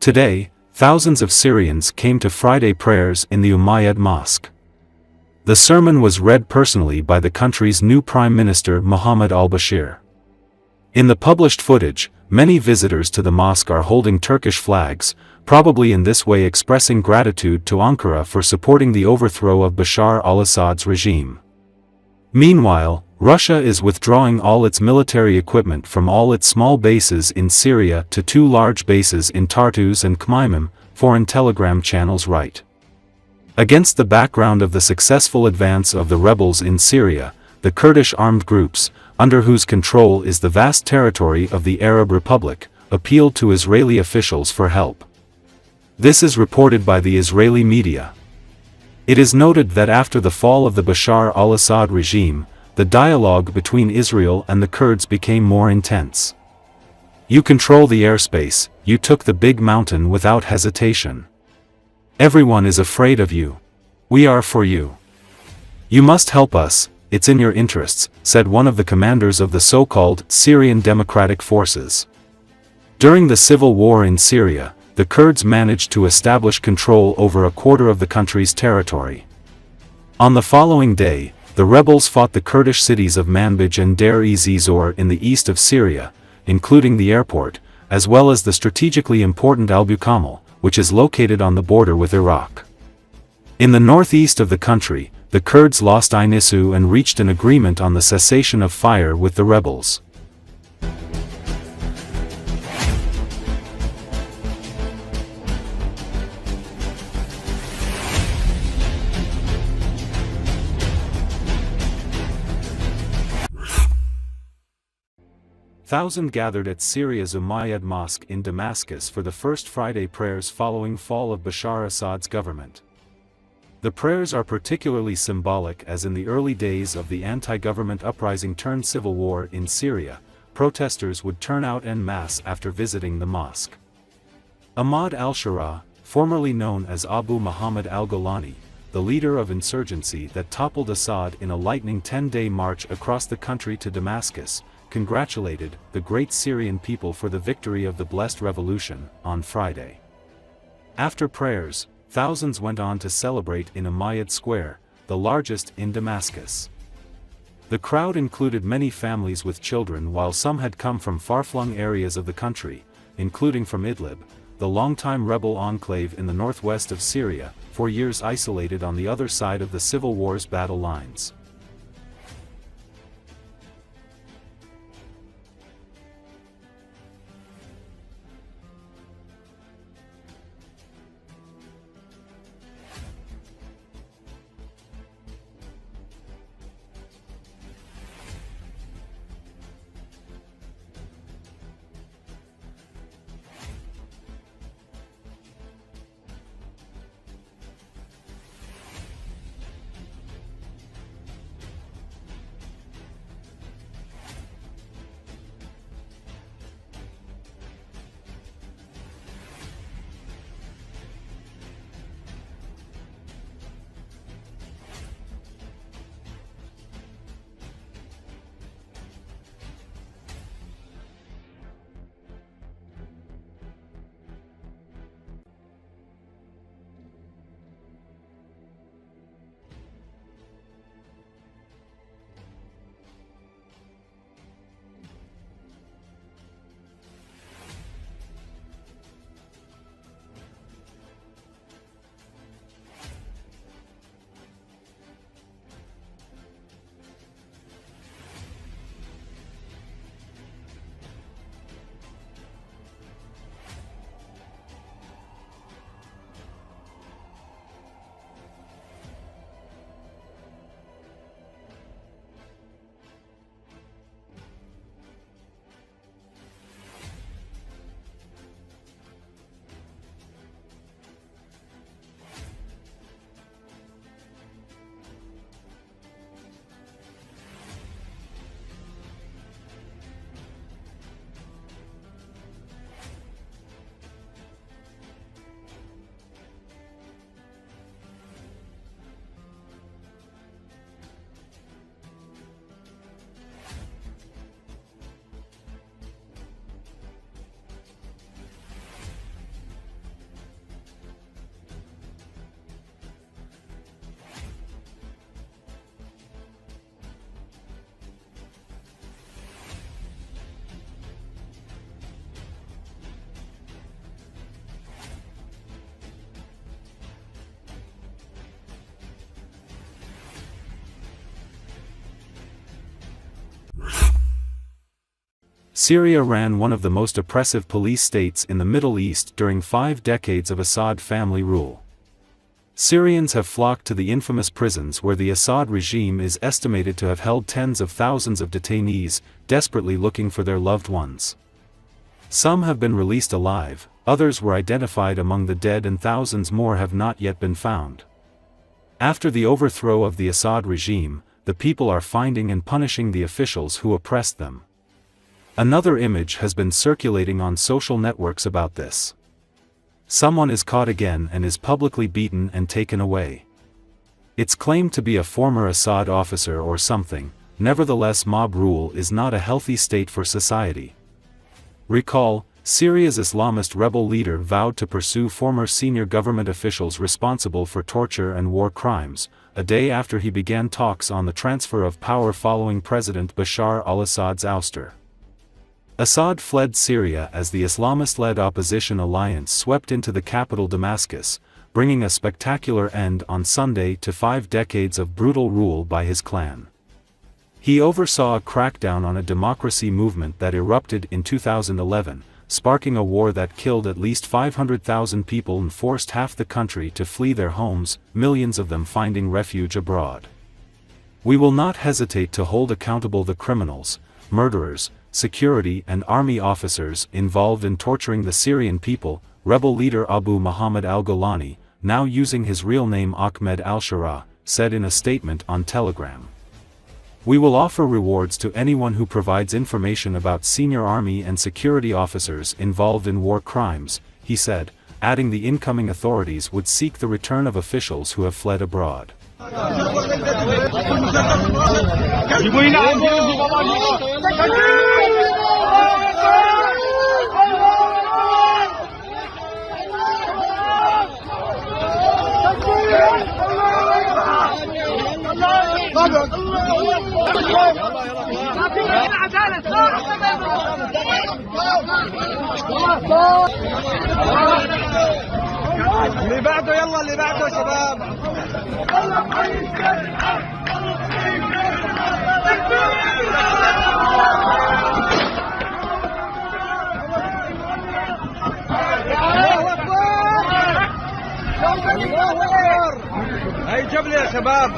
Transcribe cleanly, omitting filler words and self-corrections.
Today, thousands of Syrians came to Friday prayers in the Umayyad Mosque. The sermon was read personally by the country's new Prime Minister Mohammed al-Bashir. In the published footage, many visitors to the mosque are holding Turkish flags, probably in this way expressing gratitude to Ankara for supporting the overthrow of Bashar al-Assad's regime. Meanwhile, Russia is withdrawing all its military equipment from all its small bases in Syria to 2 large bases in Tartus and Khmeimim, foreign telegram channels write. Against the background of the successful advance of the rebels in Syria, the Kurdish armed groups, under whose control is the vast territory of the Arab Republic, appealed to Israeli officials for help. This is reported by the Israeli media. It is noted that after the fall of the Bashar al-Assad regime, the dialogue between Israel and the Kurds became more intense. You control the airspace, you took the big mountain without hesitation. Everyone is afraid of you. We are for you. You must help us, it's in your interests, said one of the commanders of the so-called Syrian Democratic Forces. During the civil war in Syria, the Kurds managed to establish control over a quarter of the country's territory. On the following day, the rebels fought the Kurdish cities of Manbij and Deir ez-Zor in the east of Syria, including the airport, as well as the strategically important Al-Bukamal, which is located on the border with Iraq. In the northeast of the country, the Kurds lost Ein-Issu and reached an agreement on the cessation of fire with the rebels. Thousands gathered at Syria's Umayyad Mosque in Damascus for the first Friday prayers following fall of Bashar Assad's government. The prayers are particularly symbolic as in the early days of the anti-government uprising turned civil war in Syria, protesters would turn out en masse after visiting the mosque. Ahmad al-Shara, formerly known as Abu Muhammad al-Golani, the leader of insurgency that toppled Assad in a lightning 10-day march across the country to Damascus, congratulated the great Syrian people for the victory of the blessed revolution on Friday. After prayers, thousands went on to celebrate in Umayyad Square, the largest in Damascus. The crowd included many families with children, while some had come from far-flung areas of the country, including from Idlib, the longtime rebel enclave in the northwest of Syria, for years isolated on the other side of the civil war's battle lines. Syria ran one of the most oppressive police states in the Middle East during 5 decades of Assad family rule. Syrians have flocked to the infamous prisons where the Assad regime is estimated to have held tens of thousands of detainees, desperately looking for their loved ones. Some have been released alive, others were identified among the dead, and thousands more have not yet been found. After the overthrow of the Assad regime, the people are finding and punishing the officials who oppressed them. Another image has been circulating on social networks about this. Someone is caught again and is publicly beaten and taken away. It's claimed to be a former Assad officer or something. Nevertheless, mob rule is not a healthy state for society. Recall, Syria's Islamist rebel leader vowed to pursue former senior government officials responsible for torture and war crimes, a day after he began talks on the transfer of power following President Bashar al-Assad's ouster. Assad fled Syria as the Islamist-led opposition alliance swept into the capital Damascus, bringing a spectacular end on Sunday to 5 decades of brutal rule by his clan. He oversaw a crackdown on a democracy movement that erupted in 2011, sparking a war that killed at least 500,000 people and forced half the country to flee their homes, millions of them finding refuge abroad. We will not hesitate to hold accountable the criminals, murderers, security and army officers involved in torturing the Syrian people, rebel leader Abu Muhammad al-Golani, now using his real name Ahmed al-Shara, said in a statement on Telegram. We will offer rewards to anyone who provides information about senior army and security officers involved in war crimes, he said, adding the incoming authorities would seek the return of officials who have fled abroad. اللي بعده يلا اللي بعده شباب هاي جبل يا شباب